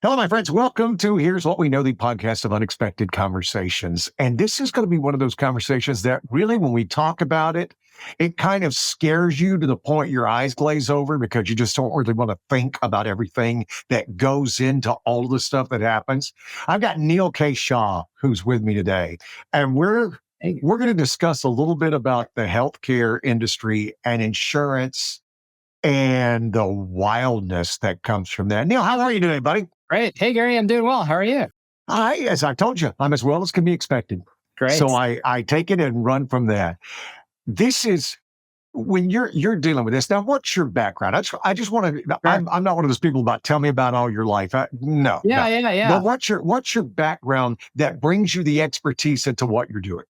Hello, my friends. Welcome to Here's What We Know, the podcast of unexpected conversations. And this is going to be one of those conversations that really, when we talk about it, it kind of scares you to the point your eyes glaze over because you just don't really want to think about everything that goes into all of the stuff that happens. I've got Neal K. Shah, who's with me today, and we're going to discuss a little bit about the healthcare industry and insurance and the wildness that comes from that. Neal, how are you today, buddy? Great. Hey, Gary, I'm doing well. How are you? As I told you, I'm as well as can be expected. Great. So I take it and run from that. This is when you're dealing with this. Now, what's your background? I just want to. Sure. I'm not one of those people about tell me about all your life. No. Yeah. But what's your background that brings you the expertise into what you're doing?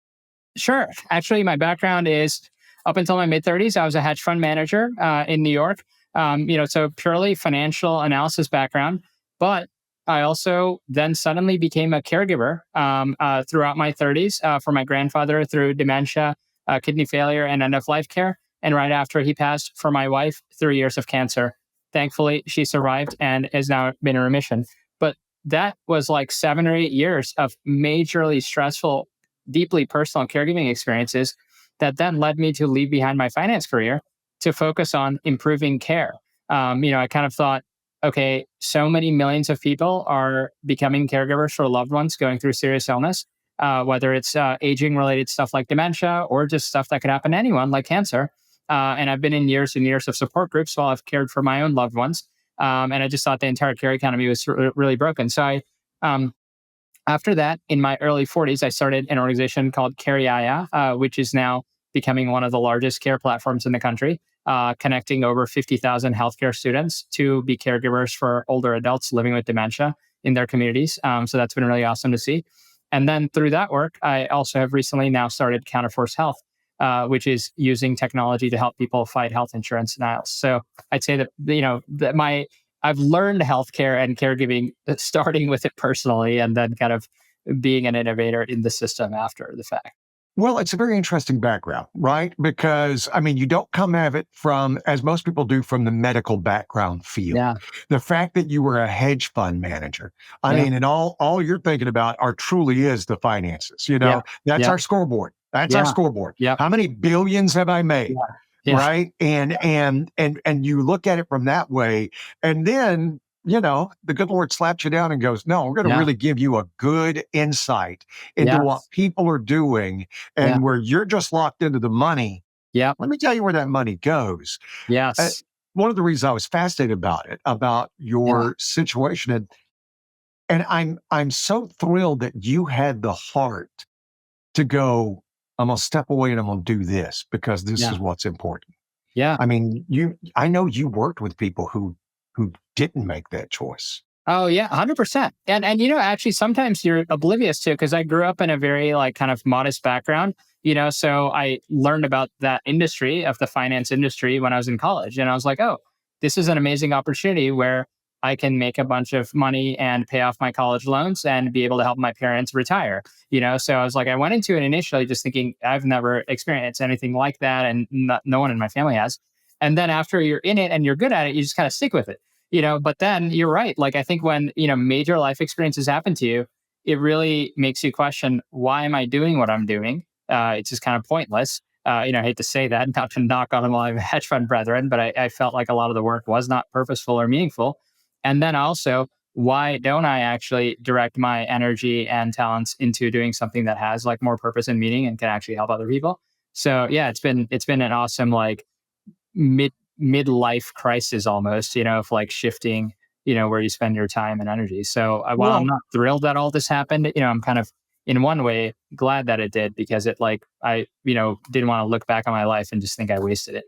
Sure. Actually, my background is up until my mid-30s, I was a hedge fund manager in New York. So purely financial analysis background. But I also then suddenly became a caregiver throughout my 30s for my grandfather through dementia, kidney failure, and end-of-life care. And right after he passed, for my wife, 3 years of cancer. Thankfully, she survived and has now been in remission. But that was like 7 or 8 years of majorly stressful, deeply personal caregiving experiences that then led me to leave behind my finance career to focus on improving care. I kind of thought, okay, so many millions of people are becoming caregivers for loved ones going through serious illness, whether it's aging related stuff like dementia or just stuff that could happen to anyone like cancer. And I've been in years and years of support groups while I've cared for my own loved ones. And I just thought the entire care economy was really broken. So after that, in my early 40s, I started an organization called Caregiver, which is now becoming one of the largest care platforms in the country, connecting over 50,000 healthcare students to be caregivers for older adults living with dementia in their communities. So that's been really awesome to see. And then through that work, I also have recently now started Counterforce Health, which is using technology to help people fight health insurance denials. So I'd say that, I've learned healthcare and caregiving, starting with it personally, and then kind of being an innovator in the system after the fact. Well, it's a very interesting background, right? Because, you don't come at it from, as most people do, from the medical background field. Yeah. The fact that you were a hedge fund manager, and all you're thinking about truly is the finances. That's our scoreboard. That's our scoreboard. Yeah. How many billions have I made? Yeah. Right. And you look at it from that way. And then, the good Lord slaps you down and goes, no, we're going to really give you a good insight into what people are doing and where you're just locked into the money. Yeah. Let me tell you where that money goes. Yes. One of the reasons I was fascinated about your situation. And I'm so thrilled that you had the heart to go, I'm going to step away and I'm going to do this because this is what's important. Yeah. I know you worked with people who didn't make that choice. Oh yeah, 100%. And actually sometimes you're oblivious to, because I grew up in a very kind of modest background, so I learned about that industry of the finance industry when I was in college. And I was like, oh, this is an amazing opportunity where I can make a bunch of money and pay off my college loans and be able to help my parents retire. So I was like, I went into it initially just thinking I've never experienced anything like that, and no one in my family has. And then after you're in it and you're good at it, you just kind of stick with it. But then you're right. I think when major life experiences happen to you, it really makes you question, why am I doing what I'm doing? It's just kind of pointless. I hate to say that, not to knock on my hedge fund brethren, but I felt like a lot of the work was not purposeful or meaningful. And then also, why don't I actually direct my energy and talents into doing something that has more purpose and meaning and can actually help other people? So yeah, it's been an awesome midlife crisis almost, of shifting, where you spend your time and energy. So while I'm not thrilled that all this happened, I'm kind of in one way glad that it did, because it I didn't want to look back on my life and just think I wasted it.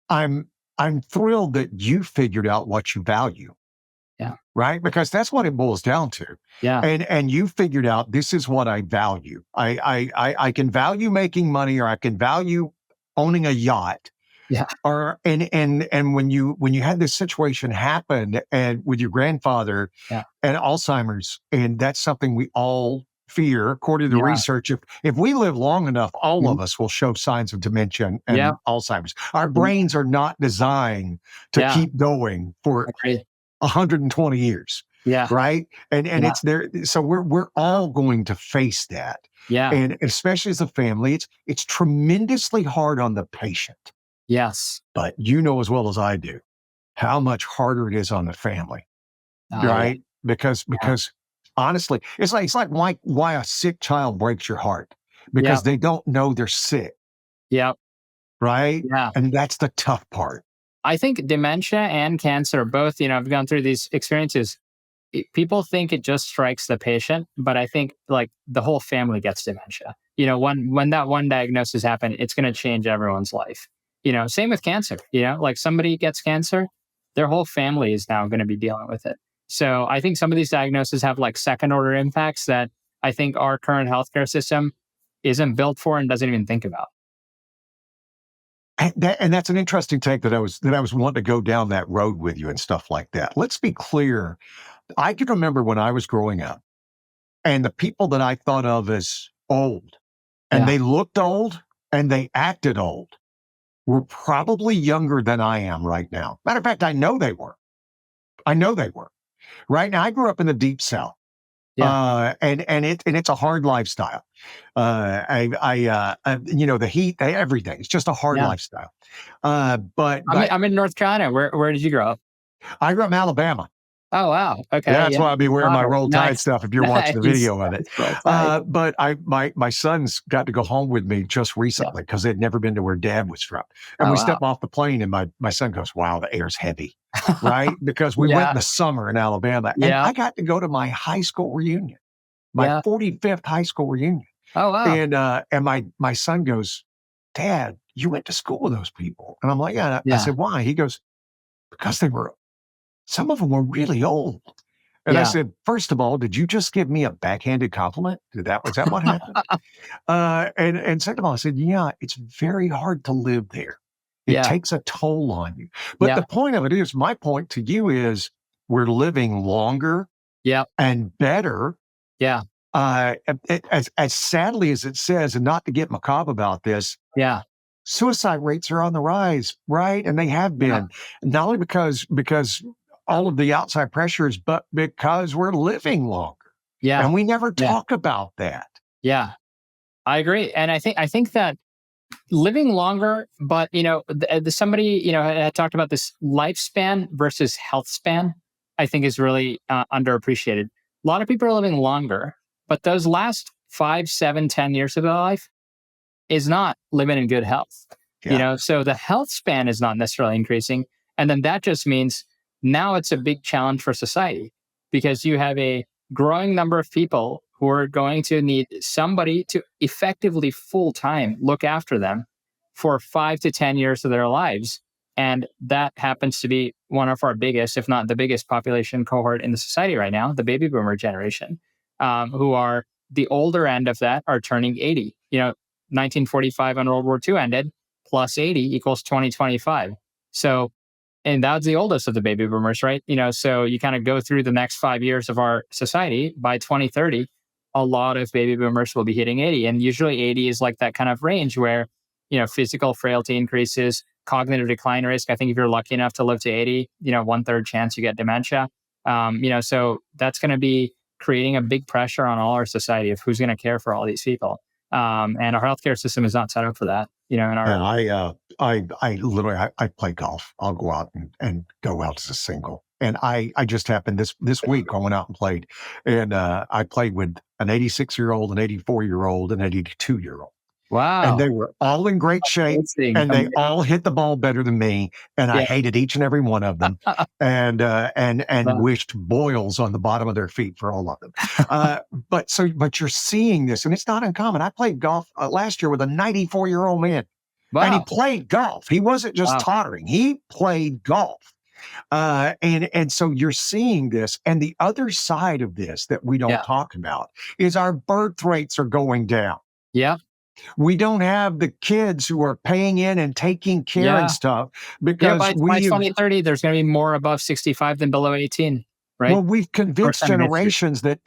I'm thrilled that you figured out what you value. Yeah. Right? Because that's what it boils down to. Yeah. And you figured out, this is what I value. I can value making money, or I can value owning a yacht. Yeah. And when you had this situation happen and with your grandfather and Alzheimer's, and that's something we all fear, according to the research. If we live long enough, all of us will show signs of dementia and Alzheimer's. Our brains are not designed to keep going for 120 years. Yeah. right? And Yeah. it's there. So we're all going to face that. Yeah. And especially as a family, it's tremendously hard on the patient. Yes. But you know as well as I do how much harder it is on the family, Oh, yeah. right? Because Yeah. because honestly, it's like why a sick child breaks your heart Yeah. because they don't know they're sick, Yeah. right? Yeah. And that's the tough part. I think dementia and cancer both, I've gone through these experiences. People think it just strikes the patient, but I think like the whole family gets dementia. When that one diagnosis happened, it's going to change everyone's life. Same with cancer. Like somebody gets cancer, their whole family is now going to be dealing with it. So I think some of these diagnoses have like second order impacts that I think our current healthcare system isn't built for and doesn't even think about. And that's an interesting take that I was wanting to go down that road with you and stuff like that. Let's be clear. I can remember when I was growing up and the people that I thought of as old and Yeah. they looked old and they acted old were probably younger than I am right now. Matter of fact, I know they were. I know they were. Right now, I grew up in the deep South, Yeah. and it's a hard lifestyle. The heat, everything. It's just a hard Yeah. lifestyle. But I'm in, but I'm in North Carolina. Where did you grow up? I grew up in Alabama. Oh, wow. Yeah, Okay. that's Yeah. why I'll be wearing my Wow. Roll Tide Nice. stuff if you're watching the Nice. video of it. Nice. Roll Tide. But my son's got to go home with me just Yeah. recently because they'd never been to where Dad was from, and Oh, we wow. step off the plane, and my son goes, "Wow, the air's heavy," right? Because we went in Yeah. the summer in Alabama, and Yeah. I got to go to my high school reunion, my Yeah. 45th high school reunion, Oh, wow. and my son goes, "Dad, you went to school with those people," and I'm like, "Yeah." I Yeah. said, "Why?" He goes, "Because some of them were really old." And I Yeah. said, "First of all, did you just give me a backhanded compliment? Was that what happened?" And second of all, I said, "Yeah, it's very hard to live there. It Yeah. takes a toll on you." But Yeah. the point of it is, my point to you is, we're living longer Yeah. and better. Yeah. As sadly as it says, and not to get macabre about this, Yeah. suicide rates are on the rise, right? And they have Yeah. been, not only because all of the outside pressures, but because we're living longer. Yeah. And we never Yeah. talk about that. Yeah. I agree. And I think that living longer, but somebody had talked about this lifespan versus health span. I think is really underappreciated. A lot of people are living longer, but those last 5, 7, 10 years of their life is not living in good health. Yeah. So the health span is not necessarily increasing. And then that just means now it's a big challenge for society because you have a growing number of people who are going to need somebody to effectively full time look after them for 5 to 10 years of their lives. And that happens to be one of our biggest, if not the biggest population cohort in the society right now, the baby boomer generation, who are the older end of that are turning 80. 1945 when World War II ended, plus 80 equals 2025. So, and that's the oldest of the baby boomers, right? So you kind of go through the next 5 years of our society. By 2030, a lot of baby boomers will be hitting 80. And usually 80 is like that kind of range where, physical frailty increases, cognitive decline risk. I think if you're lucky enough to live to 80, 1/3 chance you get dementia. So that's going to be creating a big pressure on all our society of who's going to care for all these people. And our healthcare system is not set up for that. In our And I literally, I play golf. I'll go out and go out as a single. And I just happened this week, I went out and played. And I played with an 86-year-old, an 84-year-old, an 82-year-old. And wow, they were all in great shape, amazing, and they amazing. all hit the ball better than me, and I Yeah, hated each and every one of them, and wow. wished boils on the bottom of their feet for all of them. But you're seeing this, and it's not uncommon. I played golf last year with a 94-year-old man, and he Wow, played golf. He wasn't just wow. tottering; he played golf. And so you're seeing this, and the other side of this that we don't Yeah, talk about is our birth rates are going down. yeah, We don't have the kids who are paying in and taking care and yeah, stuff yeah. because By 2030, there's going to be more above 65 than below 18, right? we've First convinced time in history. generations that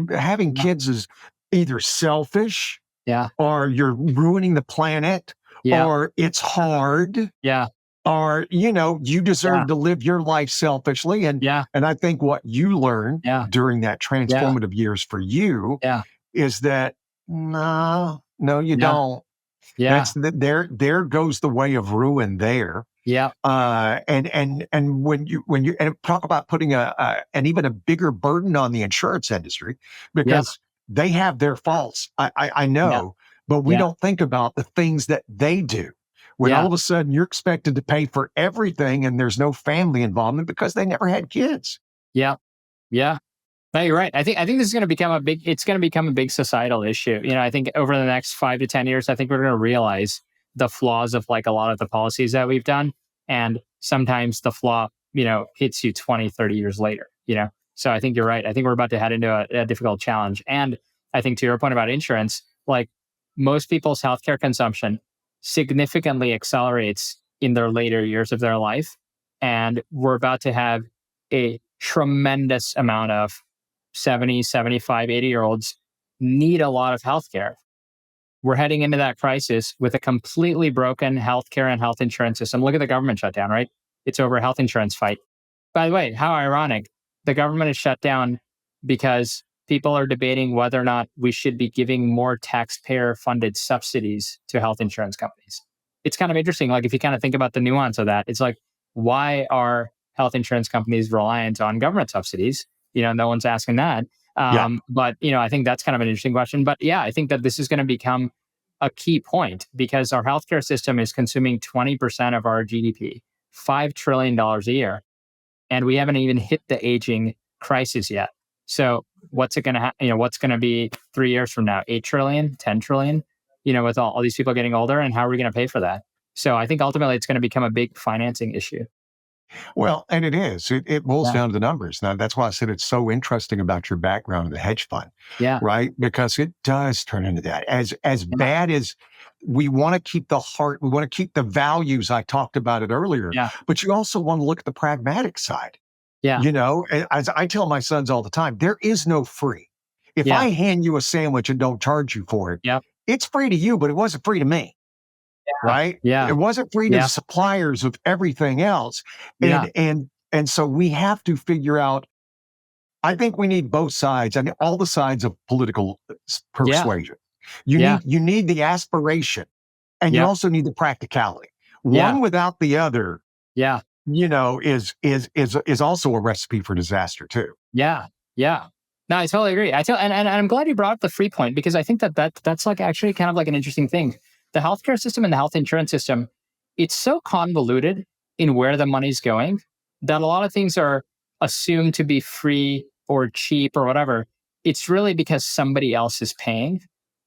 having Yeah, kids is either selfish, yeah, or you're ruining the planet, yeah, or it's hard. yeah. or, you Yeah. deserve to live your life selfishly. And, Yeah. and I think what you learned Yeah. during that Yeah. transformative years for you Yeah. is that, no, you Yeah. don't. Yeah. There goes the way of ruin there. Yeah. And when you and talk about putting an even a bigger burden on the insurance industry, Yeah. because they have their faults. I Yeah. know, but we Yeah. don't think about the things that they do. When all Yeah. of a sudden you're expected to pay for everything and there's no family involvement because they never had kids. Yeah. Yeah. No, you're right. I think this is going to become a big. It's going to become a big societal issue. I think over the next 5 to 10 years, I think we're going to realize the flaws of like a lot of the policies that we've done, and sometimes the flaw, hits you 20, 30 years later. So I think you're right. I think we're about to head into a difficult challenge, and I think to your point about insurance, like most people's healthcare consumption significantly accelerates in their later years of their life, and we're about to have a tremendous amount of 70, 75, 80 year olds need a lot of healthcare. We're heading into that crisis with a completely broken healthcare and health insurance system. Look at the government shutdown, right? It's over a health insurance fight. By the way, how ironic. The government is shut down because people are debating whether or not we should be giving more taxpayer funded subsidies to health insurance companies. It's kind of interesting. Like, if you kind of think about the nuance of that, it's like, why are health insurance companies reliant on government subsidies? No one's asking that. Yeah. But I think that's kind of an interesting question. But yeah, I think that this is going to become a key point because our healthcare system is consuming 20% of our GDP, $5 trillion a year, and we haven't even hit the aging crisis yet. So what's it going to what's going to be 3 years from now? 8 trillion, 10 trillion, with all these people getting older, and how are we going to pay for that? So I think ultimately it's going to become a big financing issue. Well, and it is. It boils Yeah. down to the numbers. Now, that's why I said it's so interesting about your background in the hedge fund, Yeah. right? Because it does turn into that. As Yeah. bad as we want to keep the heart, we want to keep the values. I talked about it earlier, Yeah. but you also want to look at the pragmatic side. Yeah. As I tell my sons all the time, there is no free. If Yeah. I hand you a sandwich and don't charge you for it, Yep. it's free to you, but it wasn't free to me, Yeah. right? Yeah. It wasn't free to the Yeah. suppliers of everything else. Yeah. And so we have to figure out, I think we need both sides. I mean, all the sides of political Yeah. persuasion. You Yeah. need you need the aspiration, and you Yep. also need the practicality. Yeah. One without the other, Yeah. is also a recipe for disaster too. Yeah. Yeah. No, I totally agree. And I'm glad you brought up the free point because I think that's like actually kind of like an interesting thing. The healthcare system and the health insurance system, it's so convoluted in where the money's going that a lot of things are assumed to be free or cheap or whatever. It's really because somebody else is paying.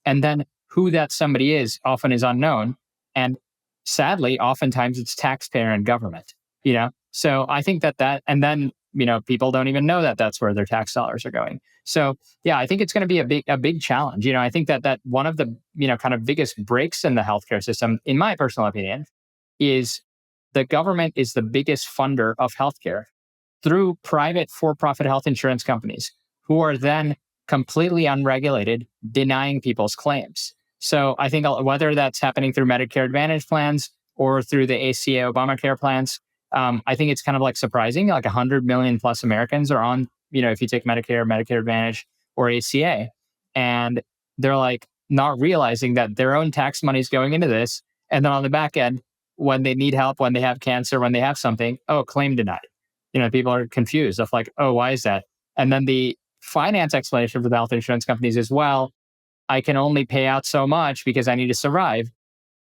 And then who that somebody is often is unknown. And sadly, oftentimes it's taxpayer and government, So I think and then people don't even know that that's where their tax dollars are going. So yeah, I think it's going to be a big challenge. I think that one of the kind of biggest breaks in the healthcare system, in my personal opinion, is the government is the biggest funder of healthcare through private for-profit health insurance companies who are then completely unregulated, denying people's claims. So I think whether that's happening through Medicare Advantage plans or through the ACA Obamacare plans, I think it's kind of like surprising. Like 100 million plus Americans are on, if you take Medicare, Medicare Advantage, or ACA, and they're like not realizing that their own tax money is going into this. And then on the back end, when they need help, when they have cancer, when they have something, oh, claim denied. People are confused of like, oh, why is that? And then the finance explanation for the health insurance companies is, well, I can only pay out so much because I need to survive.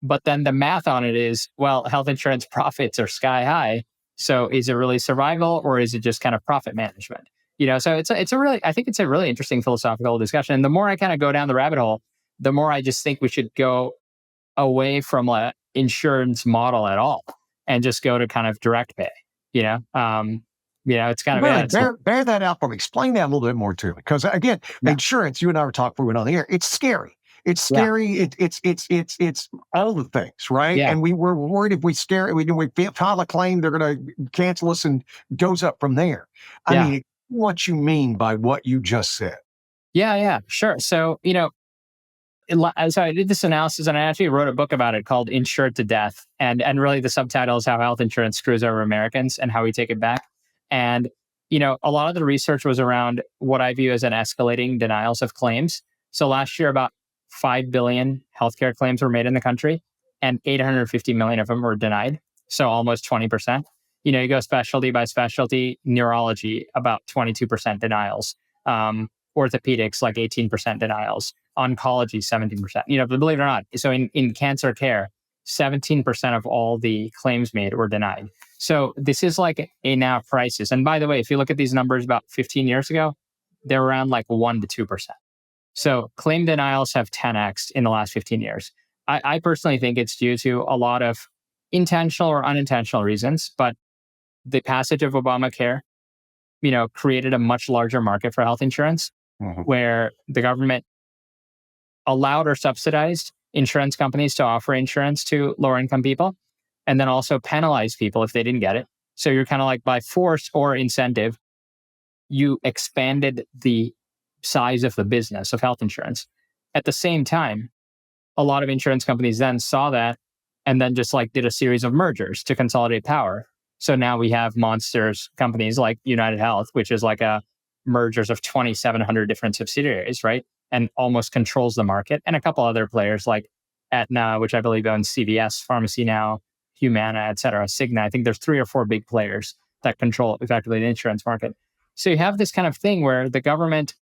But then the math on it is, well, health insurance profits are sky high. So is it really survival or is it just kind of profit management? So I think it's a really interesting philosophical discussion. And the more I kind of go down the rabbit hole, the more I just think we should go away from an insurance model at all and just go to kind of direct pay. It's kind of Really, it's like, bear that out for me. Explain that a little bit more to me, because again, yeah, insurance. You and I were talking before we went on the air. It's scary. It's yeah, scary. It's all the things, right? yeah, And we were worried if we scare it, we file a claim, they're going to cancel us, and goes up from there. I yeah, mean, what you mean by what you just said? yeah, yeah, sure. So so I did this analysis and I actually wrote a book about it called Insured to Death. And really the subtitle is how health insurance screws over Americans and how we take it back. And, a lot of the research was around what I view as an escalating denials of claims. So last year, about 5 billion healthcare claims were made in the country and 850 million of them were denied. So almost 20%. You go specialty by specialty, neurology, about 22% denials. Orthopedics, like 18% denials. Oncology, 17%. But believe it or not, so in cancer care, 17% of all the claims made were denied. So this is like a now crisis. And by the way, if you look at these numbers about 15 years ago, they're around like 1 to 2%. So claim denials have 10x in the last 15 years. I personally think it's due to a lot of intentional or unintentional reasons, but the passage of Obamacare, created a much larger market for health insurance where the government allowed or subsidized insurance companies to offer insurance to lower income people and then also penalize people if they didn't get it. So you're kind of like by force or incentive, you expanded the size of the business of health insurance. At the same time, a lot of insurance companies then saw that and then just like did a series of mergers to consolidate power. So now we have monsters companies like United Health, which is like a mergers of 2,700 different subsidiaries, right? And almost controls the market. And a couple other players like Aetna, which I believe owns CVS, Pharmacy Now, Humana, et cetera, Cigna. I think there's 3 or 4 big players that control effectively the insurance market. So you have this kind of thing where the government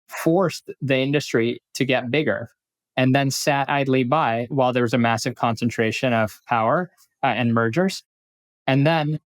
forced the industry to get bigger and then sat idly by while there was a massive concentration of power and mergers. And then,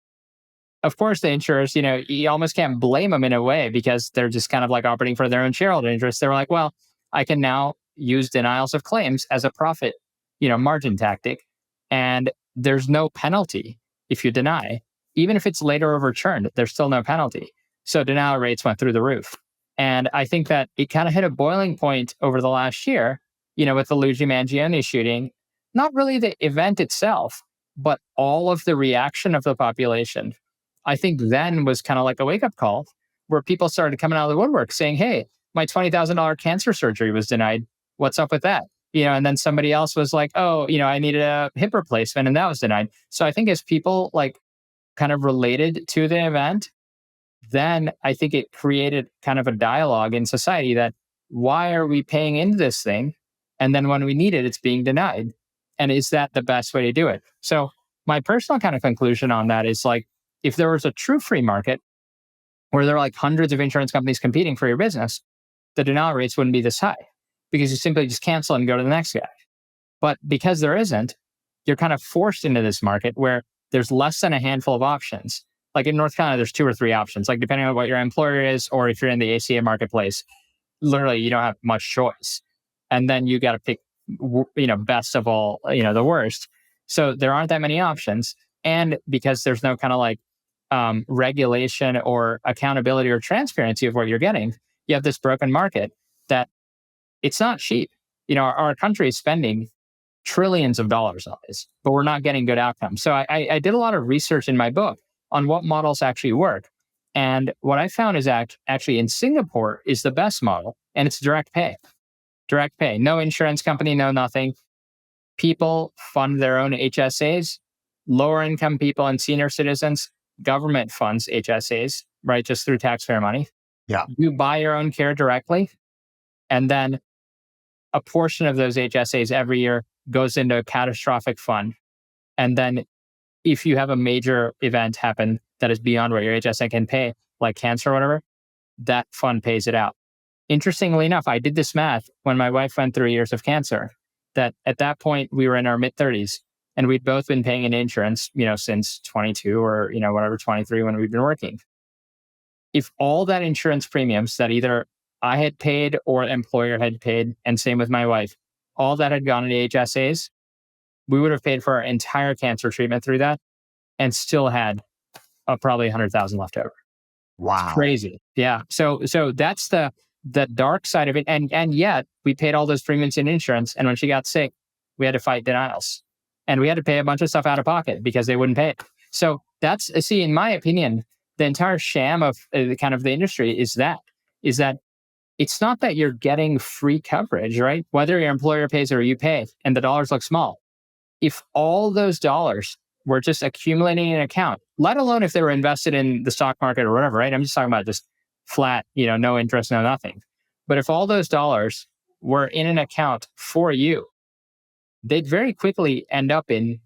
of course, the insurers, you almost can't blame them in a way because they're just kind of like operating for their own shareholder interests. They were like, well, I can now use denials of claims as a profit, margin tactic. And there's no penalty if you deny. Even if it's later overturned, there's still no penalty. So denial rates went through the roof. And I think that it kind of hit a boiling point over the last year, with the Luigi Mangione shooting, not really the event itself, but all of the reaction of the population. I think then was kind of like a wake-up call where people started coming out of the woodwork saying, hey, my $20,000 cancer surgery was denied. What's up with that? And then somebody else was like, oh, I needed a hip replacement and that was denied. So I think as people like kind of related to the event, then I think it created kind of a dialogue in society that why are we paying into this thing? And then when we need it, it's being denied. And is that the best way to do it? So my personal kind of conclusion on that is like, if there was a true free market where there are like hundreds of insurance companies competing for your business, the denial rates wouldn't be this high because you simply just cancel and go to the next guy. But because there isn't, you're kind of forced into this market where there's less than a handful of options. Like in North Carolina, there's 2 or 3 options, like depending on what your employer is, or if you're in the ACA marketplace, literally you don't have much choice. And then you got to pick, best of all, the worst. So there aren't that many options. And because there's no kind of like regulation or accountability or transparency of what you're getting, you have this broken market that it's not cheap. Our country is spending trillions of dollars on this, but we're not getting good outcomes. So I did a lot of research in my book on what models actually work. And what I found is actually in Singapore is the best model, and it's direct pay. Direct pay, no insurance company, no nothing. People fund their own HSAs. Lower income people and senior citizens, government funds HSAs, right? Just through taxpayer money. Yeah. You buy your own care directly. And then a portion of those HSAs every year goes into a catastrophic fund. And then if you have a major event happen that is beyond what your HSA can pay, like cancer or whatever, that fund pays it out. Interestingly enough, I did this math when my wife went through years of cancer, that at that point we were in our mid 30s and we'd both been paying in insurance, since 22 or, whatever, 23 when we'd been working. If all that insurance premiums that either I had paid or employer had paid, and same with my wife, all that had gone into HSAs, we would have paid for our entire cancer treatment through that and still had probably 100,000 left over. Wow. It's crazy. Yeah. So that's the dark side of it. And yet we paid all those premiums in insurance. And when she got sick, we had to fight denials and we had to pay a bunch of stuff out of pocket because they wouldn't pay it. So that's, in my opinion, the entire sham of kind of the industry is that it's not that you're getting free coverage, right? Whether your employer pays or you pay, and the dollars look small. If all those dollars were just accumulating in an account, let alone if they were invested in the stock market or whatever, right? I'm just talking about just flat, no interest, no nothing. But if all those dollars were in an account for you, they'd very quickly end up in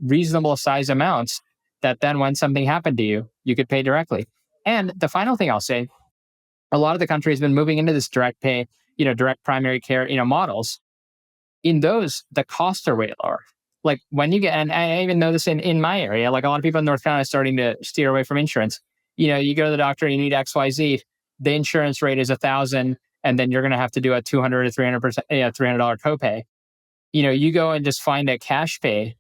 reasonable size amounts that then when something happened to you, you could pay directly. And the final thing I'll say, a lot of the country has been moving into this direct pay, direct primary care, models. In those, the costs are way lower. Like when you get, and I even know this in my area, like a lot of people in North Carolina are starting to steer away from insurance. You go to the doctor, you need XYZ, the insurance rate is 1,000, and then you're going to have to do a 200 or 300%, $300 copay. You go and just find a cash pay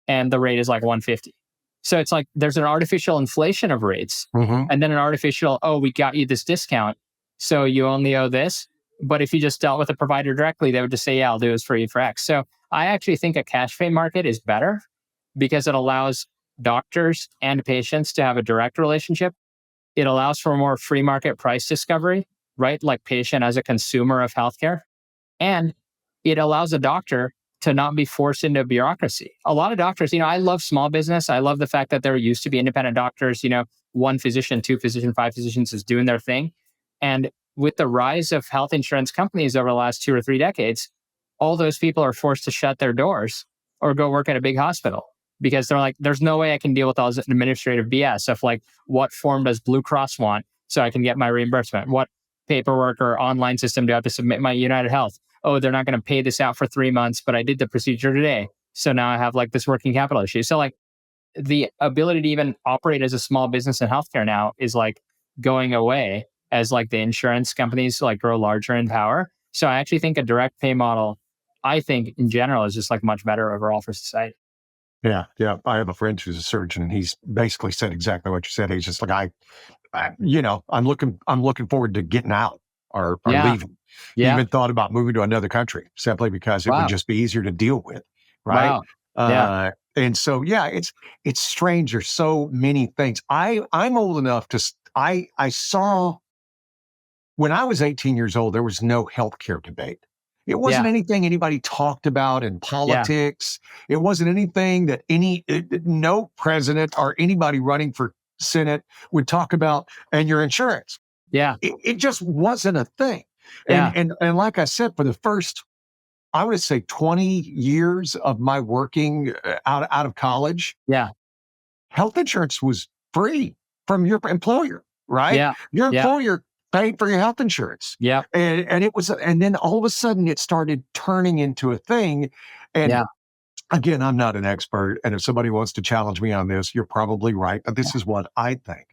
and the rate is like 150. So it's like there's an artificial inflation of rates and then an artificial, oh, we got you this discount, so you only owe this. But if you just dealt with a provider directly, they would just say, yeah, I'll do this for you for X. So I actually think a cash pay market is better because it allows doctors and patients to have a direct relationship. It allows for more free market price discovery, right? Like patient as a consumer of healthcare. And it allows a doctor to not be forced into bureaucracy. A lot of doctors, I love small business. I love the fact that there used to be independent doctors, one physician, two physicians, five physicians is doing their thing. And with the rise of health insurance companies over the last 2 or 3 decades, all those people are forced to shut their doors or go work at a big hospital because they're like, there's no way I can deal with all this administrative BS of like, what form does Blue Cross want so I can get my reimbursement? What paperwork or online system do I have to submit my United Health? Oh, they're not going to pay this out for 3 months, but I did the procedure today. So now I have like this working capital issue. So like the ability to even operate as a small business in healthcare now is like going away as like the insurance companies like grow larger in power. So I actually think a direct pay model, I think in general is just like much better overall for society. Yeah. Yeah. I have a friend who's a surgeon and he's basically said exactly what you said. He's just like, I'm looking forward to getting out or Yeah. leaving. He Yeah. even thought about moving to another country simply because it would Wow. just be easier to deal with. Right. Wow. Yeah. And so, yeah, it's strange. There's so many things. I'm old enough I saw when I was 18 years old, there was no healthcare debate. It wasn't Yeah. anything anybody talked about in Yeah. politics. It wasn't anything that no president or anybody running for Senate would talk about and your insurance. Yeah. It just wasn't a thing. Yeah. And like I said, for the first, I would say 20 years of my working out of college, Yeah. health insurance was free from your employer, right? Yeah. Your Yeah. employer paid for your health insurance. Yeah. And it was, and then all of a sudden it started turning into a thing. And Yeah. again, I'm not an expert. And if somebody wants to challenge me on this, you're probably right. But this is what I think,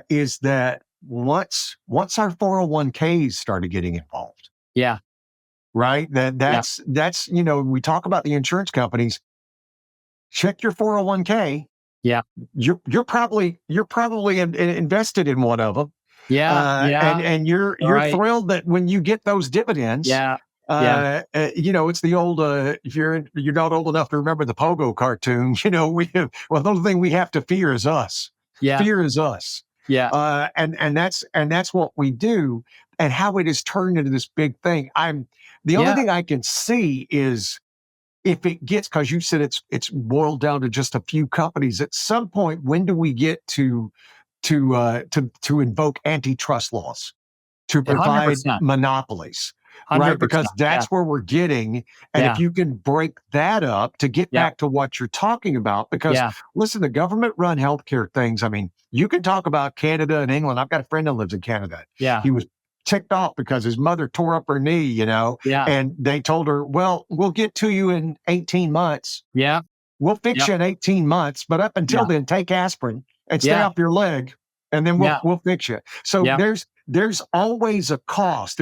is that once our 401ks started getting involved, Yeah. right? Yeah. That's, we talk about the insurance companies, check your 401k. Yeah. You're probably invested in one of them. Yeah. Yeah. And you're Right. thrilled that when you get those dividends, Yeah. Yeah. it's the old, if you're not old enough to remember the Pogo cartoon, the only thing we have to fear is us. Yeah. Fear is us. Yeah. And that's what we do, and how it has turned into this big thing. The only Yeah. thing I can see is if it gets, because you said it's boiled down to just a few companies. At some point, when do we get to invoke antitrust laws to provide 100%. monopolies, right? 100%. Because that's where we're getting. And Yeah. if you can break that up to get Yeah. back to what you're talking about, because Yeah. listen, the government run healthcare things. I mean, you can talk about Canada and England. I've got a friend that lives in Canada. Yeah. He was ticked off because his mother tore up her knee, Yeah. and they told her, well, we'll get to you in 18 months. Yeah. We'll fix Yep. you in 18 months, but up until Yeah. then, take asprin and stay Yeah. off your leg, and then Yeah. we'll fix you. So Yeah. there's always a cost.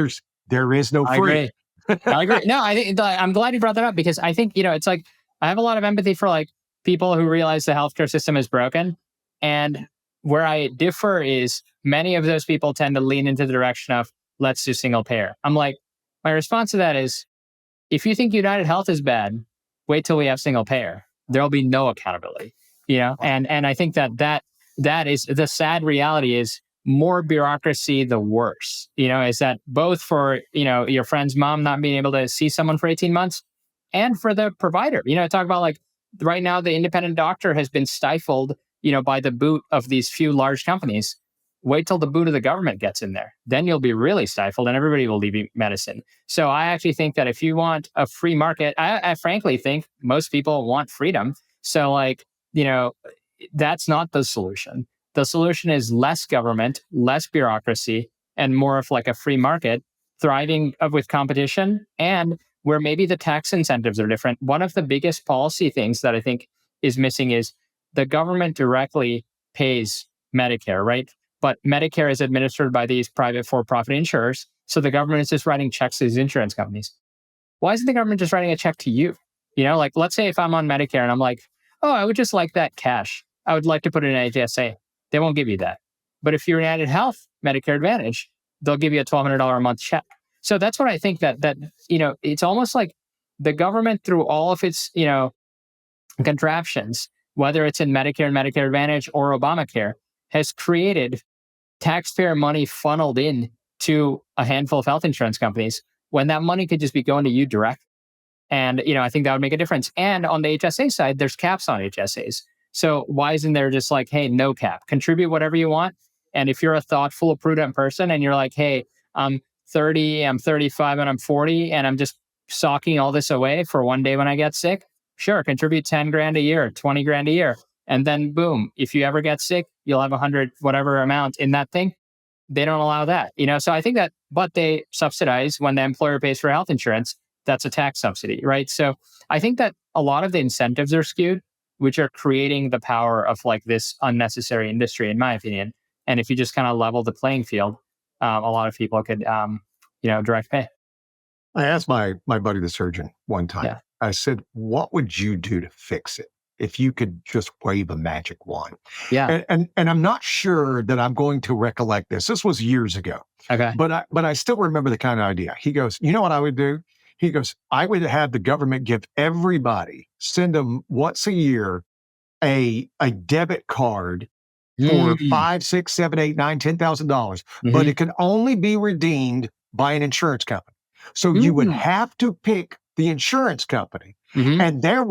There is no I free. agree. I agree. No, I think I'm glad you brought that up because I think, it's like I have a lot of empathy for like people who realize the healthcare system is broken. And where I differ is many of those people tend to lean into the direction of let's do single payer. I'm like, my response to that is if you think United Health is bad, wait till we have single payer. There'll be no accountability, and I think that is the sad reality is more bureaucracy, the worse. Is that both for, your friend's mom not being able to see someone for 18 months and for the provider. Talk about like right now, the independent doctor has been stifled, by the boot of these few large companies. Wait till the boot of the government gets in there. Then you'll be really stifled and everybody will leave you medicine. So I actually think that if you want a free market, I frankly think most people want freedom. So like, that's not the solution. The solution is less government, less bureaucracy, and more of like a free market thriving with competition, and where maybe the tax incentives are different. One of the biggest policy things that I think is missing is the government directly pays Medicare, right? But Medicare is administered by these private for-profit insurers. So the government is just writing checks to these insurance companies. Why isn't the government just writing a check to you? Like let's say if I'm on Medicare and I'm like, oh, I would just like that cash. I would like to put it in an HSA. They won't give you that. But if you're in United Health, Medicare Advantage, they'll give you a $1,200 a month check. So that's what I think that it's almost like the government through all of its, contraptions, whether it's in Medicare and Medicare Advantage or Obamacare, has created taxpayer money funneled in to a handful of health insurance companies when that money could just be going to you direct. And, I think that would make a difference. And on the HSA side, there's caps on HSAs. So why isn't there just like, hey, no cap, contribute whatever you want. And if you're a thoughtful, prudent person and you're like, hey, I'm 30, I'm 35, and I'm 40, and I'm just socking all this away for one day when I get sick, sure, contribute 10 grand a year, 20 grand a year. And then boom, if you ever get sick, you'll have 100, whatever amount in that thing. They don't allow that, So I think that, but they subsidize when the employer pays for health insurance. That's a tax subsidy, right? So I think that a lot of the incentives are skewed, which are creating the power of like this unnecessary industry, in my opinion. And if you just kind of level the playing field, a lot of people could, direct pay. I asked my buddy, the surgeon, one time. Yeah. I said, what would you do to fix it if you could just wave a magic wand? Yeah. And I'm not sure that I'm going to recollect this. This was years ago. Okay. But I still remember the kind of idea. He goes, you know what I would do? He goes, I would have the government give everybody, send them once a year, a debit card for $5, $6, $7, $8, $9, $10,000, but it can only be redeemed by an insurance company. So you would have to pick the insurance company. And that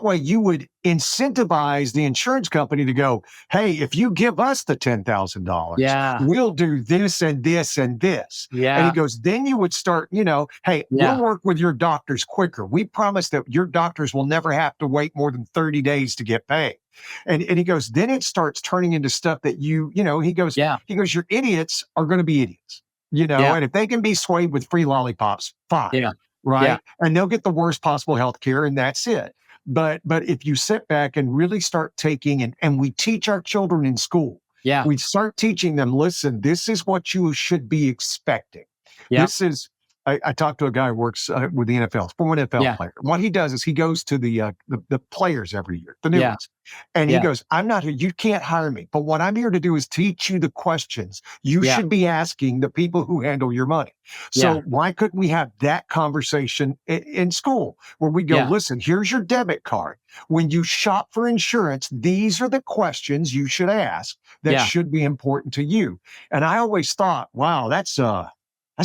way you would incentivize the insurance company to go, hey, if you give us the $10,000, we'll do this and this and this. And he goes, then you would start, hey, we'll work with your doctors quicker. We promise that your doctors will never have to wait more than 30 days to get paid. And he goes, then it starts turning into stuff that he goes, your idiots are going to be idiots, and if they can be swayed with free lollipops, fine. Right. And they'll get the worst possible health care, and that's it. But if you sit back and really start taking, and we teach our children in school, we start teaching them, listen, this is what you should be expecting. This is, I talked to a guy who works with the NFL, former NFL player. What he does is he goes to the players every year, the new ones. And he goes, I'm not here. You can't hire me. But what I'm here to do is teach you the questions you should be asking the people who handle your money. So why couldn't we have that conversation in school where we go, listen, here's your debit card. When you shop for insurance, these are the questions you should ask that should be important to you. And I always thought, wow, that's a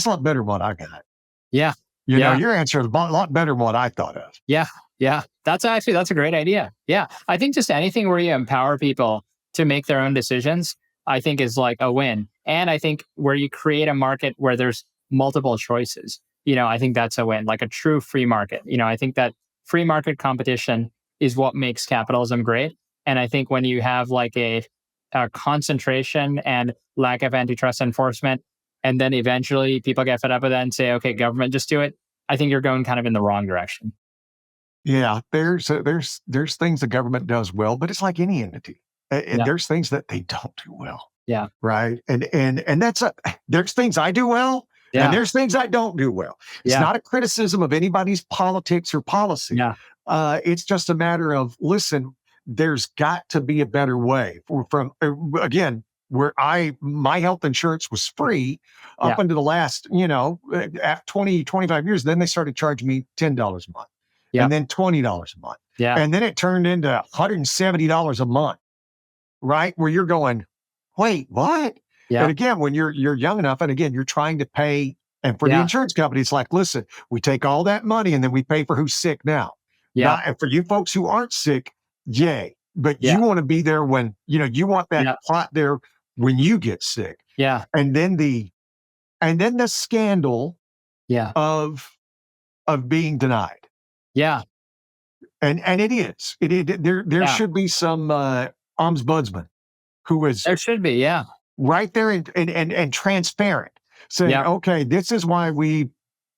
lot better than what I got. Your answer is a lot better than what I thought of. Yeah. That's a great idea. Yeah. I think just anything where you empower people to make their own decisions, I think is like a win. And I think where you create a market where there's multiple choices, I think that's a win, like a true free market. I think that free market competition is what makes capitalism great. And I think when you have like a concentration and lack of antitrust enforcement, and then eventually people get fed up with that and say, okay, government, just do it, I think you're going kind of in the wrong direction. Yeah, there's things the government does well, but it's like any entity. And there's things that they don't do well. Yeah. Right. And that's there's things I do well, and there's things I don't do well. It's not a criticism of anybody's politics or policy. It's just a matter of, listen, there's got to be a better way again, where my health insurance was free up until the last, at 20, 25 years. Then they started charging me $10 a month. And then $20 a month. And then it turned into $170 a month, right? Where you're going, wait, what? Yeah. And again, when you're young enough, and again, you're trying to pay, and for the Yeah. insurance company, it's like, listen, we take all that money and then we pay for who's sick now. Yeah. Not and for you folks who aren't sick, yay. But Yeah. you want to be there when, you want that Yeah. plot there when you get sick. Yeah. And then the scandal Yeah. of being denied. Yeah. And it is. There Yeah. should be some ombudsman who is There should be. Yeah. right there and transparent, saying, Yeah. okay, this is why we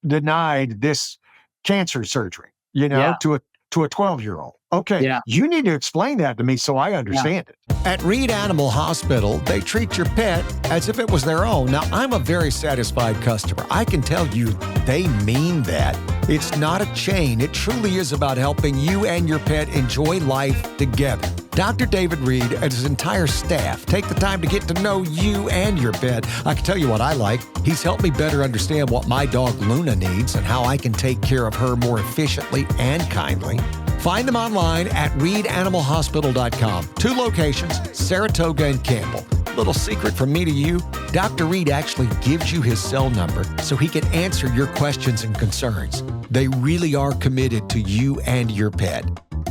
denied this cancer surgery, Yeah. to a 12-year-old. Okay, Yeah. you need to explain that to me so I Yeah. understand it. At Reed Animal Hospital, they treat your pet as if it was their own. Now, I'm a very satisfied customer. I can tell you they mean that. It's not a chain. It truly is about helping you and your pet enjoy life together. Dr. David Reed and his entire staff take the time to get to know you and your pet. I can tell you what I like. He's helped me better understand what my dog Luna needs and how I can take care of her more efficiently and kindly. Find them online at reedanimalhospital.com. 2 locations, Saratoga and Campbell. Little secret from me to you, Dr. Reed actually gives you his cell number so he can answer your questions and concerns. They really are committed to you and your pet.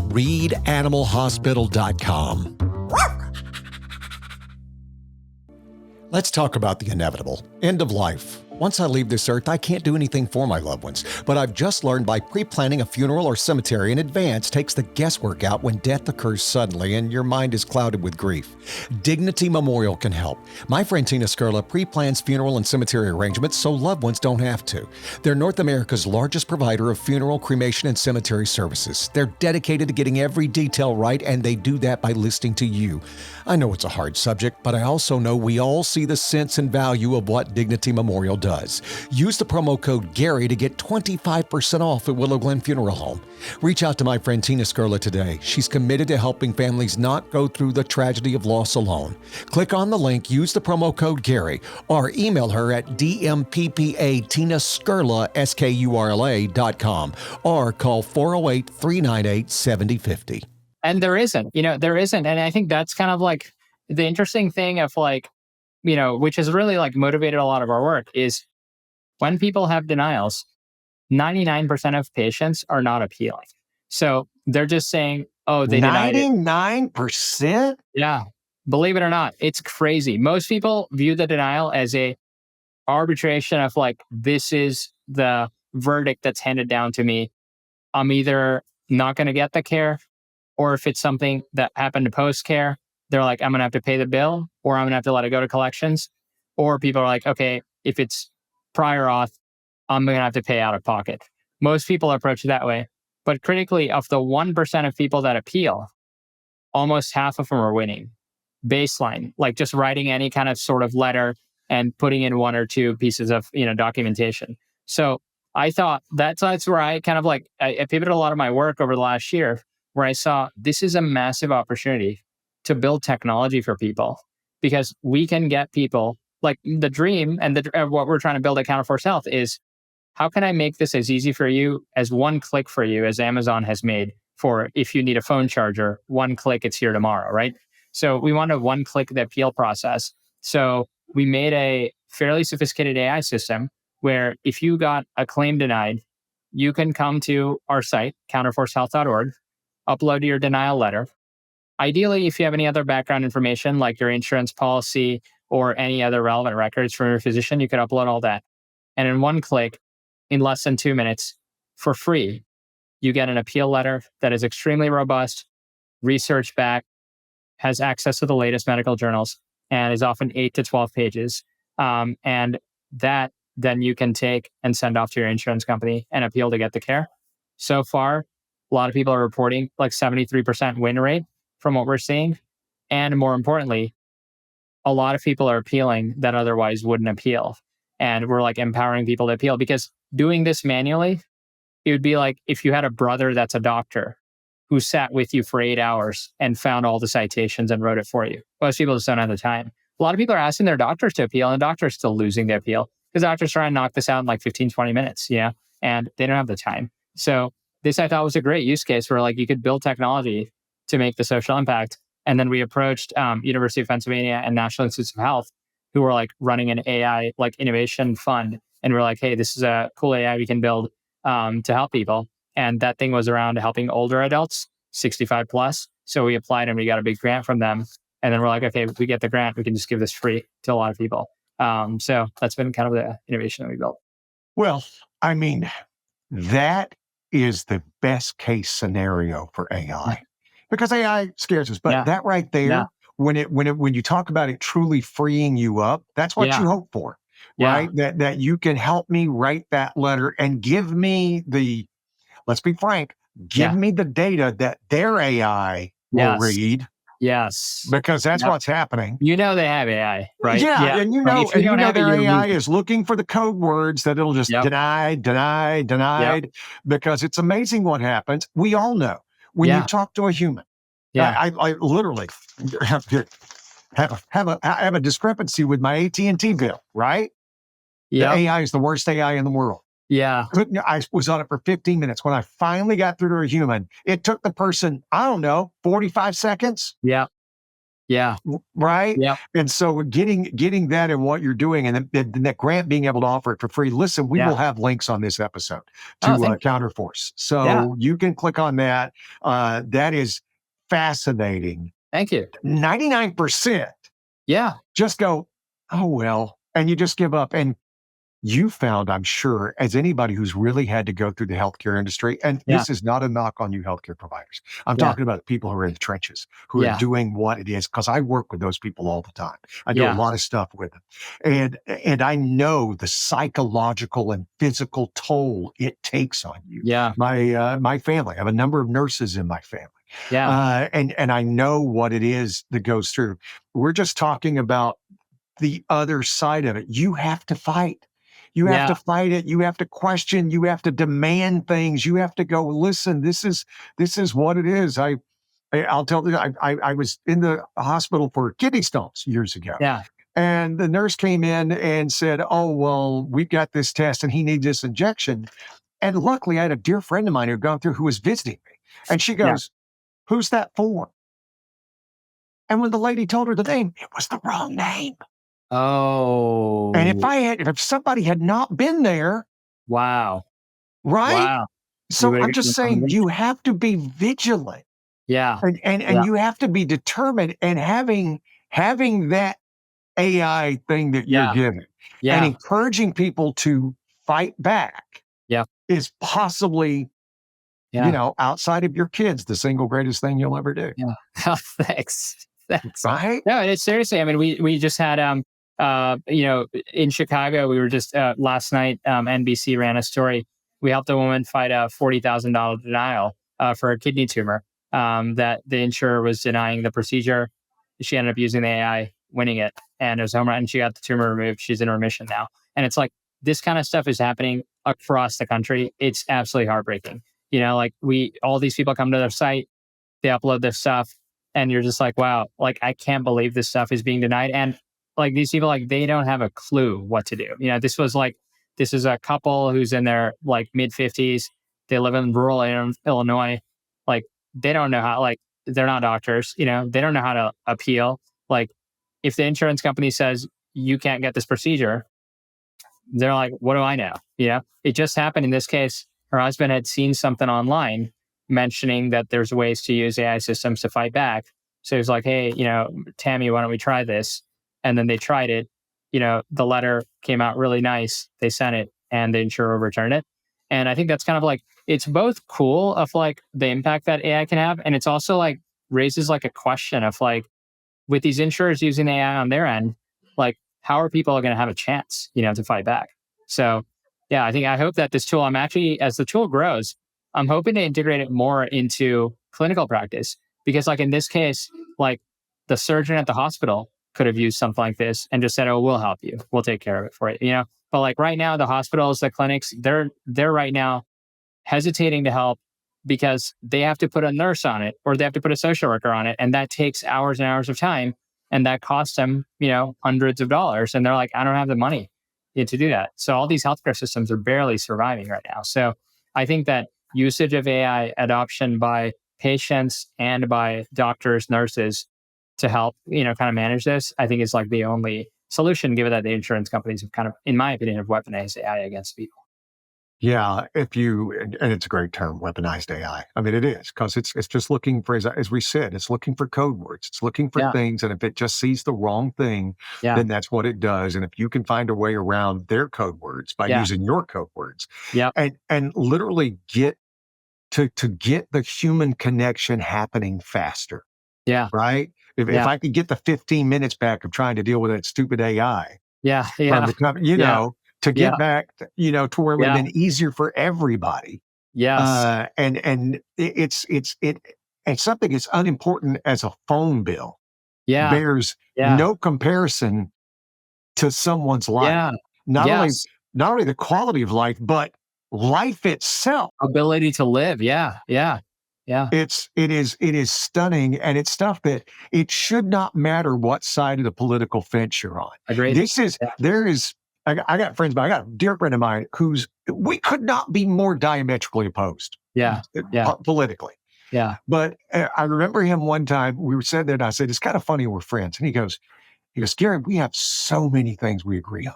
reedanimalhospital.com. Let's talk about the inevitable. End of life. Once I leave this earth, I can't do anything for my loved ones, but I've just learned by pre-planning a funeral or cemetery in advance takes the guesswork out when death occurs suddenly and your mind is clouded with grief. Dignity Memorial can help. My friend Tina Skurla pre-plans funeral and cemetery arrangements so loved ones don't have to. They're North America's largest provider of funeral, cremation, and cemetery services. They're dedicated to getting every detail right, and they do that by listening to you. I know it's a hard subject, but I also know we all see the sense and value of what Dignity Memorial does. Use the promo code Gary to get 25% off at Willow Glen Funeral Home. Reach out to my friend Tina Skurla today. She's committed to helping families not go through the tragedy of loss alone. Click on the link, use the promo code Gary, or email her at dmppa.tinaskurla.com or call 408-398-7050. And there isn't. And I think that's kind of like the interesting thing of like, which has really like motivated a lot of our work is when people have denials, 99% of patients are not appealing. So they're just saying, oh, they denied it. 99%? Yeah. Believe it or not, it's crazy. Most people view the denial as a arbitration of like, this is the verdict that's handed down to me. I'm either not going to get the care, or if it's something that happened post care, they're like, I'm going to have to pay the bill, or I'm going to have to let it go to collections. Or people are like, okay, if it's prior auth, I'm going to have to pay out of pocket. Most people approach it that way. But critically, of the 1% of people that appeal, almost half of them are winning. Baseline, like just writing any kind of sort of letter and putting in 1 or 2 pieces of documentation. So I thought that's where I kind of like I pivoted a lot of my work over the last year, where I saw this is a massive opportunity to build technology for people, because we can get people like the dream and what we're trying to build at Counterforce Health is, how can I make this as easy for you as 1 click for you as Amazon has made for if you need a phone charger, 1 click, it's here tomorrow, right? So we want to 1 click the appeal process. So we made a fairly sophisticated AI system where if you got a claim denied, you can come to our site, counterforcehealth.org, upload your denial letter. Ideally, if you have any other background information like your insurance policy or any other relevant records from your physician, you could upload all that. And in 1 click, in less than 2 minutes, for free, you get an appeal letter that is extremely robust, research back, has access to the latest medical journals, and is often 8 to 12 pages. And that then you can take and send off to your insurance company and appeal to get the care. So far, a lot of people are reporting like 73% win rate from what we're seeing. And more importantly, a lot of people are appealing that otherwise wouldn't appeal. And we're like empowering people to appeal, because doing this manually, it would be like if you had a brother that's a doctor who sat with you for 8 hours and found all the citations and wrote it for you. Most people just don't have the time. A lot of people are asking their doctors to appeal, and the doctor's still losing the appeal because doctors try and knock this out in like 15, 20 minutes, and they don't have the time. So this I thought was a great use case where like you could build technology to make the social impact. And then we approached University of Pennsylvania and National Institutes of Health, who were like running an AI like innovation fund, and we're like, hey, this is a cool AI we can build to help people. And that thing was around helping older adults, 65 plus. So we applied and we got a big grant from them. And then we're like, okay, if we get the grant, we can just give this free to a lot of people. So that's been kind of the innovation that we built. Well, I mean, that is the best case scenario for AI because AI scares us. But Yeah. that right Yeah. there, when you talk about it truly freeing you up, that's what Yeah. you hope for, Yeah. right? That you can help me write that letter and give me the, let's be frank, give Yeah. me the data that their AI will Yes. read Yes. because that's Yep. what's happening. You know they have AI, right? Yeah, Yeah. and Like, if you don't have it, their you're AI losing. is looking for the code words that it'll just Yep. deny, deny, Yep. denied, because it's amazing what happens. We all know when you Yeah. talk to a human. Yeah. I literally have a discrepancy with my AT&T bill. Right, the Yep. AI is the worst AI in the world. Yeah. I was on it for 15 minutes. When I finally got through to a human, it took the person, I don't know, 45 seconds. Yeah. Yeah. Right. Yep. And so getting that and what you're doing and then that grant being able to offer it for free. Listen, we Yeah. will have links on this episode Oh, to thank you. Counterforce. Yeah. So you can click on that. That is fascinating. Thank you. 99% Yeah. just go, oh, well, and you just give up. And you found, I'm sure, as anybody who's really had to go through the healthcare industry, and Yeah. this is not a knock on you healthcare providers. I'm Yeah. talking about the people who are in the trenches, who are Yeah. doing what it is, because I work with those people all the time. I do a Yeah. lot of stuff with them. And I know the psychological and physical toll it takes on you. Yeah. My family, I have a number of nurses in my family. Yeah. And I know what it is that goes through. We're just talking about the other side of it. You have to fight. You have Yeah. to fight it. You have to question. You have to demand things. You have to go, listen, this is what it is. I'll tell you, I was in the hospital for kidney stones years ago. Yeah. And the nurse came in and said, oh, well, we've got this test and he needs this injection. And luckily I had a dear friend of mine who had gone through who was visiting me. And she Yeah. goes, who's that for? And when the lady told her the name, it was the wrong name. And Oh. if somebody had not been there, Wow. right? Wow. You So would I'm have just gotten saying something. you have to be vigilant Yeah. and Yeah. you have to be determined and having that AI thing that you're Yeah. given and Yeah. encouraging people to fight back Yeah. is possibly, Yeah. outside of your kids, the single greatest thing you'll ever do. Yeah. Oh, thanks. Thanks. Right? No, it's seriously. I mean, we just had in Chicago, we were just last night. NBC ran a story. We helped a woman fight a $40,000 denial for a kidney tumor. That the insurer was denying the procedure. She ended up using the AI, winning it, and it was home run. And she got the tumor removed. She's in remission now. And it's like this kind of stuff is happening across the country. It's absolutely heartbreaking. Like all these people come to their site, they upload their stuff, and you're just like, wow, like I can't believe this stuff is being denied. And like these people, like they don't have a clue what to do. This is a couple who's in their like mid 50s. They live in rural Illinois. Like they don't know how, like they're not doctors, they don't know how to appeal. Like if the insurance company says you can't get this procedure, they're like, what do I know? It just happened in this case. Her husband had seen something online mentioning that there's ways to use AI systems to fight back. So he was like, hey, Tammy, why don't we try this? And then they tried it. The letter came out really nice. They sent it and the insurer returned it. And I think that's kind of like, it's both cool of like the impact that AI can have. And it's also like raises like a question of like, with these insurers using AI on their end, like how are people going to have a chance, to fight back? So, yeah, I hope that this tool, I'm actually, as the tool grows, I'm hoping to integrate it more into clinical practice because, like in this case, like the surgeon at the hospital could have used something like this and just said, "Oh, we'll help you, we'll take care of it for you." But like right now, the hospitals, the clinics, they're right now hesitating to help because they have to put a nurse on it or they have to put a social worker on it. And that takes hours and hours of time. And that costs them, hundreds of dollars. And they're like, I don't have the money to do that. So all these healthcare systems are barely surviving right now. So I think that usage of AI adoption by patients and by doctors, nurses to help, kind of manage this, I think is like the only solution, given that the insurance companies have kind of, in my opinion, have weaponized AI against people. Yeah, and it's a great term, weaponized AI. I mean, it is because it's just looking for, as we said, it's looking for code words. It's looking for Yeah, things, and if it just sees the wrong thing, yeah, then that's what it does. And if you can find a way around their code words by yeah, using your code words, yeah, and literally get to get the human connection happening faster, yeah, right? If yeah, I could get the 15 minutes back of trying to deal with that stupid AI yeah, from yeah, the company, yeah, to yeah, get back, to where it would have yeah, been easier for everybody. yes, And it's something as unimportant as a phone bill yeah, bears yeah, no comparison to someone's life. yeah, Not only yes. not only the quality of life, but life itself. Ability to live. Yeah, yeah, yeah. It is stunning, and it's stuff that it should not matter what side of the political fence you're on. Agreed. This is Yeah, there is I got friends, but I got a dear friend of mine who's we could not be more diametrically opposed yeah, yeah, politically. yeah, But I remember him one time, we were sitting there and I said, it's kind of funny we're friends. And he goes, Gary, we have so many things we agree on.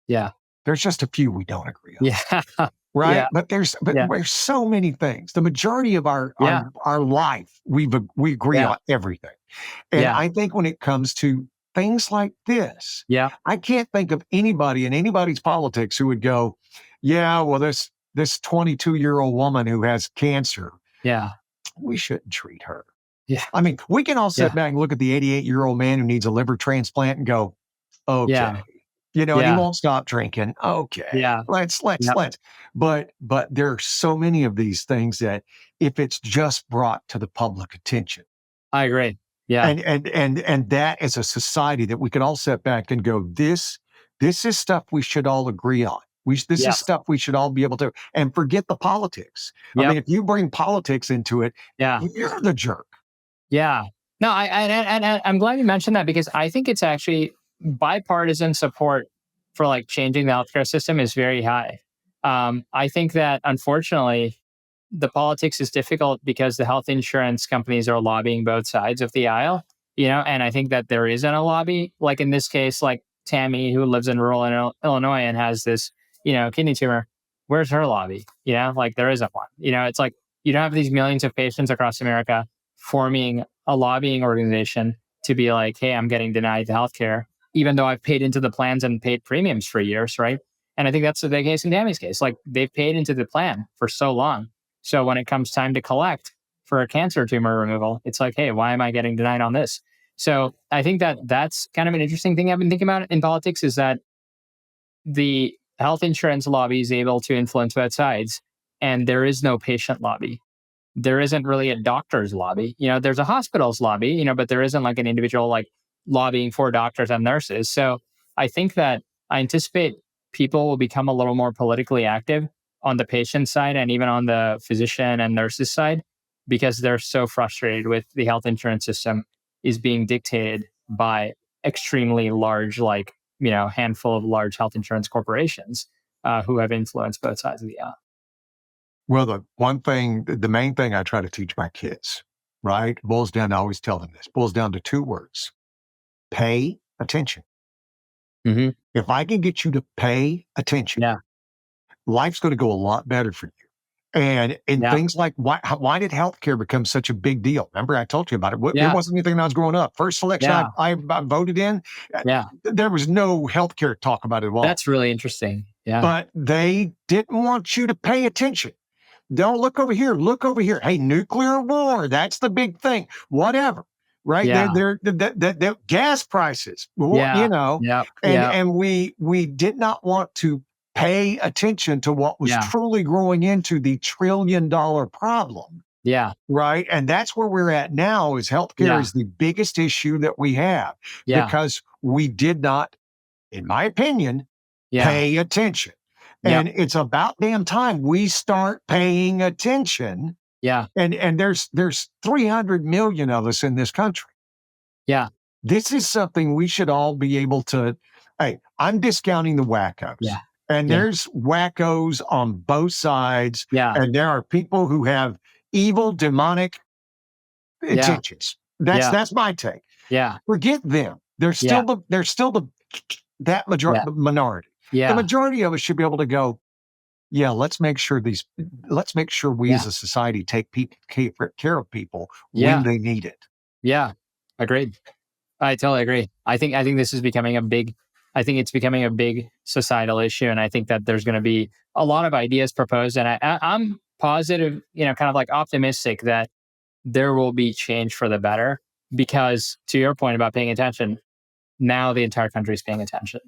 yeah, There's just a few we don't agree on. yeah, Right. yeah, But yeah, there's so many things. The majority of yeah, our life, we agree yeah, on everything. And yeah, I think when it comes to things like this, yeah, I can't think of anybody in anybody's politics who would go, yeah, well, this 22-year-old woman who has cancer, yeah, we shouldn't treat her. yeah, I mean, we can all sit yeah, back and look at the 88-year-old man who needs a liver transplant and go, okay, yeah, and he yeah, won't stop drinking. Okay, yeah, let's. yeah. But there are so many of these things that if it's just brought to the public attention, I agree. Yeah, and that as a society that we can all sit back and go, this is stuff we should all agree on. This is yes, stuff we should all be able to, and forget the politics. I yep, mean, if you bring politics into it, yeah, you're the jerk. yeah. No, and I'm glad you mentioned that because I think it's actually bipartisan support for like changing the healthcare system is very high. I think that unfortunately the politics is difficult because the health insurance companies are lobbying both sides of the aisle, and I think that there isn't a lobby. Like in this case, like Tammy, who lives in rural Illinois and has this, kidney tumor. Where's her lobby? Like there isn't one. It's like you don't have these millions of patients across America forming a lobbying organization to be like, hey, I'm getting denied the healthcare, even though I've paid into the plans and paid premiums for years, right? And I think that's the case in Tammy's case. Like they've paid into the plan for so long. So when it comes time to collect for a cancer tumor removal, it's like, hey, why am I getting denied on this? So I think that that's kind of an interesting thing I've been thinking about in politics is that the health insurance lobby is able to influence both sides, and there is no patient lobby. There isn't really a doctor's lobby. There's a hospital's lobby, but there isn't like an individual like lobbying for doctors and nurses. So I think that I anticipate people will become a little more politically active on the patient side and even on the physician and nurses side because they're so frustrated with the health insurance system is being dictated by extremely large, like, handful of large health insurance corporations who have influenced both sides of the aisle. Well, the main thing I try to teach my kids, right, boils down, I always tell them this, boils down to two words: pay attention. Hmm. If I can get you to pay attention, Yeah. life's going to go a lot better for you. And Yeah. things like why did healthcare become such a big deal? Remember, I told you about it. It Yeah. wasn't anything when I was growing up. First selection Yeah. I voted in, uh, Yeah. there was no healthcare talk about it at all. That's really interesting. Yeah. But they didn't want you to pay attention. Don't look over here. Look over here. Hey, nuclear war. That's the big thing. Whatever. Right? Yeah. The gas prices. Yeah. Yep. And Yep. we did not want to pay attention to what was Yeah. truly growing into the $1 trillion problem. Yeah. Right? And that's where we're at now. Is healthcare Yeah. is the biggest issue that we have Yeah. because we did not, in my opinion, Yeah. pay attention. Yep. And it's about damn time we start paying attention. Yeah. And there's 300 million of us in this country. Yeah. This is something we should all be able to. Hey, I'm discounting the wackos. Yeah. And Yeah. there's wackos on both sides. Yeah. And there are people who have evil, demonic Yeah. intentions. That's Yeah. my take. Yeah. Forget them. They're Yeah. still the that Yeah. minority. The Yeah. majority of us should be able to go, yeah, let's make sure we Yeah. as a society take care of people when Yeah. they need it. Yeah. Agreed. I totally agree. I think this is becoming a big. I think it's becoming a big societal issue, and I think that there's going to be a lot of ideas proposed, and I'm positive, kind of like optimistic that there will be change for the better. Because to your point about paying attention, now the entire country is paying attention,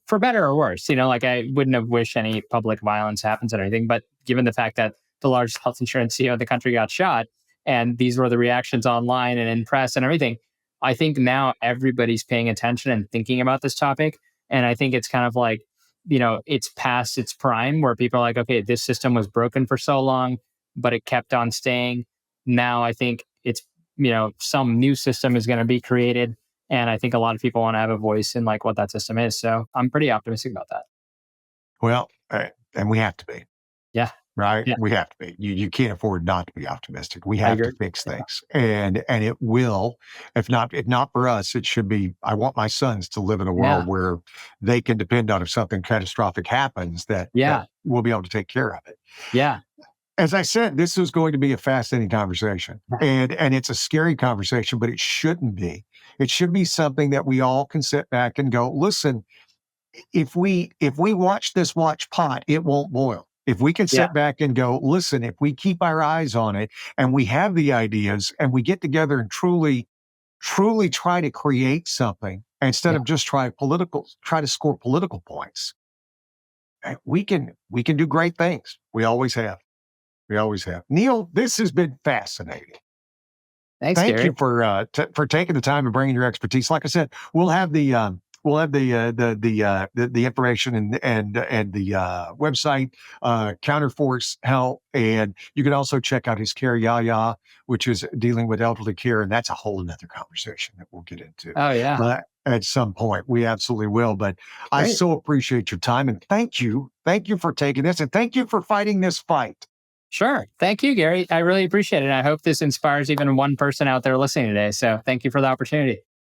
for better or worse. Like I wouldn't have wished any public violence happens or anything, but given the fact that the largest health insurance CEO in the country got shot, and these were the reactions online and in press and everything, I think now everybody's paying attention and thinking about this topic. And I think it's kind of like, it's past its prime where people are like, okay, this system was broken for so long, but it kept on staying. Now I think it's, some new system is going to be created, and I think a lot of people want to have a voice in like what that system is. So I'm pretty optimistic about that. Well, and we have to be. Yeah. Right? Yeah. We have to be. You can't afford not to be optimistic. We I have to agree. fix Yeah. things. And it will, if not for us, it should be. I want my sons to live in a Yeah. world where they can depend on if something catastrophic happens that Yeah. we'll be able to take care of it. Yeah. As I said, this is going to be a fascinating conversation. And it's a scary conversation, but it shouldn't be. It should be something that we all can sit back and go, listen, if we watch this watch pot, it won't boil. If we can Yeah. sit back and go, listen, if we keep our eyes on it and we have the ideas and we get together and truly try to create something instead Yeah. of just try to score political points, we can do great things. We always have. We always have. Neal, this has been fascinating. Thanks, Thank Gary. you for taking the time and bringing your expertise. Like I said, we'll have the information and the website, Counterforce Health, and you can also check out his Care Yaya, which is dealing with elderly care, and that's a whole another conversation that we'll get into. Oh yeah. But at some point, we absolutely will. But I Great. so appreciate your time, and thank you for taking this, and thank you for fighting this fight. Sure. Thank you, Gary. I really appreciate it. I hope this inspires even one person out there listening today. So thank you for the opportunity.